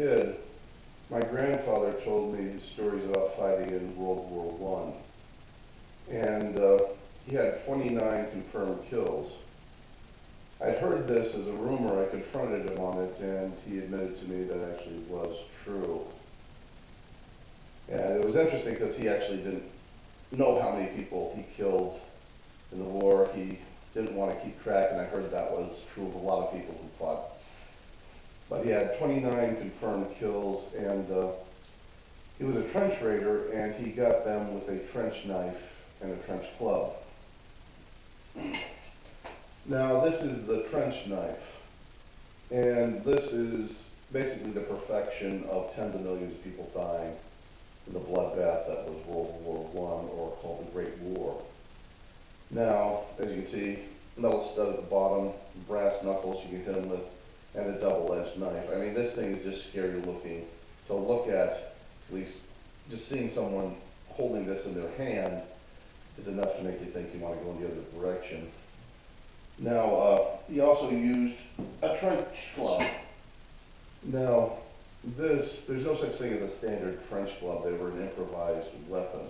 kid, my grandfather told me his stories about fighting in World War I. And he had 29 confirmed kills. I'd heard this as a rumor. I confronted him on it, and he admitted to me that actually was true. And it was interesting because he actually didn't know how many people he killed in the war. He didn't want to keep track, and I heard that was true of a lot of people who fought. But he had 29 confirmed kills, and he was a trench raider, and he got them with a trench knife and a trench club. Now, this is the trench knife, and this is basically the perfection of tens of millions of people dying in the bloodbath that was World War I, or called the Great War. Now, as you can see, metal stud at the bottom, brass knuckles you can hit them with, and a double-edged knife. I mean, this thing is just scary looking to look at least just seeing someone holding this in their hand is enough to make you think you want to go in the other direction. Now, he also used a trench club. Now, there's no such thing as a standard trench club. They were an improvised weapon.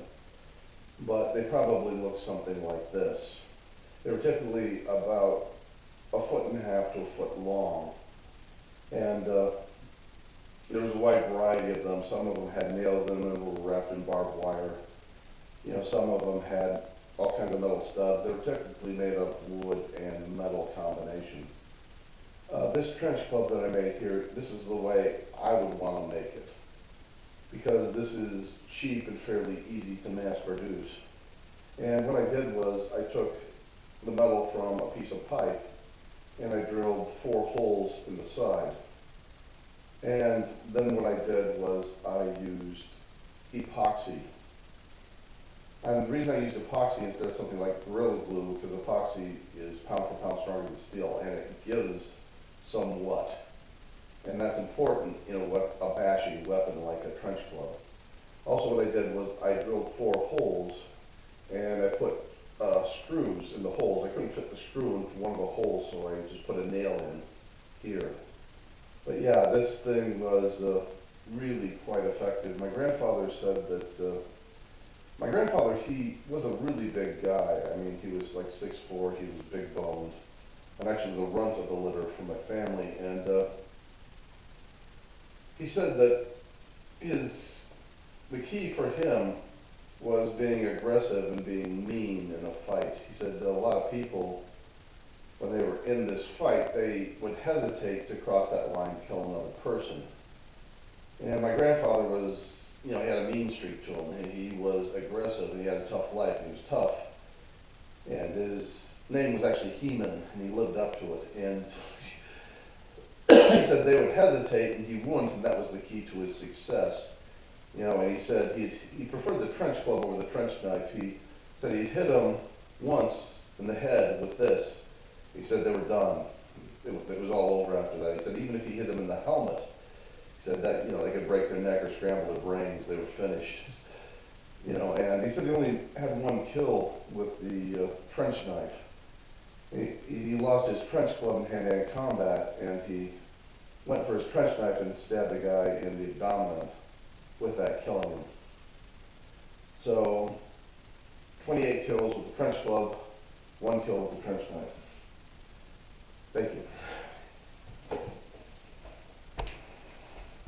But they probably look something like this. They were typically about 1.5 to a foot long. And there was a wide variety of them. Some of them had nails in them that were wrapped in barbed wire. You know, some of them had all kinds of metal studs. They were typically made of wood and metal combination. This trench club that I made here, this is the way I would want to make it, because this is cheap and fairly easy to mass produce. And what I did was I took the metal from a piece of pipe and I drilled 4 holes in the side. And then what I did was I used epoxy. And the reason I used epoxy instead of something like Gorilla Glue, because epoxy is pound for pound stronger than steel, and it gives somewhat. And that's important in a bashing weapon like a trench club. Also, what I did was I drilled 4 holes, and I put screws in the holes. I couldn't fit the screw into one of the holes, so I just put a nail in here. But yeah, this thing was really quite effective. My grandfather said that my grandfather, he was a really big guy. I mean, he was like 6'4", he was big boned, and actually the runt of the litter for my family. And he said that the key for him was being aggressive and being mean in a fight. He said that a lot of people, when they were in this fight, they would hesitate to cross that line and kill another person. And my grandfather was, you know, he had a mean streak to him, and he was aggressive, and he had a tough life, and he was tough. And his name was actually He-Man, and he lived up to it. And he said they would hesitate, and he wouldn't, and that was the key to his success. You know, and he said he preferred the trench club over the trench knife. He said he'd hit them once in the head with this. He said they were done. It was all over after that. He said even if he hit them in the helmet, he said that, you know, they could break their neck or scramble their brains. They were finished. You know, and he said he only had 1 kill with the trench knife. He lost his trench club in hand-to-hand combat, and he went for his trench knife and stabbed the guy in the abdomen with that, killing him. So, 28 kills with the trench club, 1 kill with the trench knife. Thank you.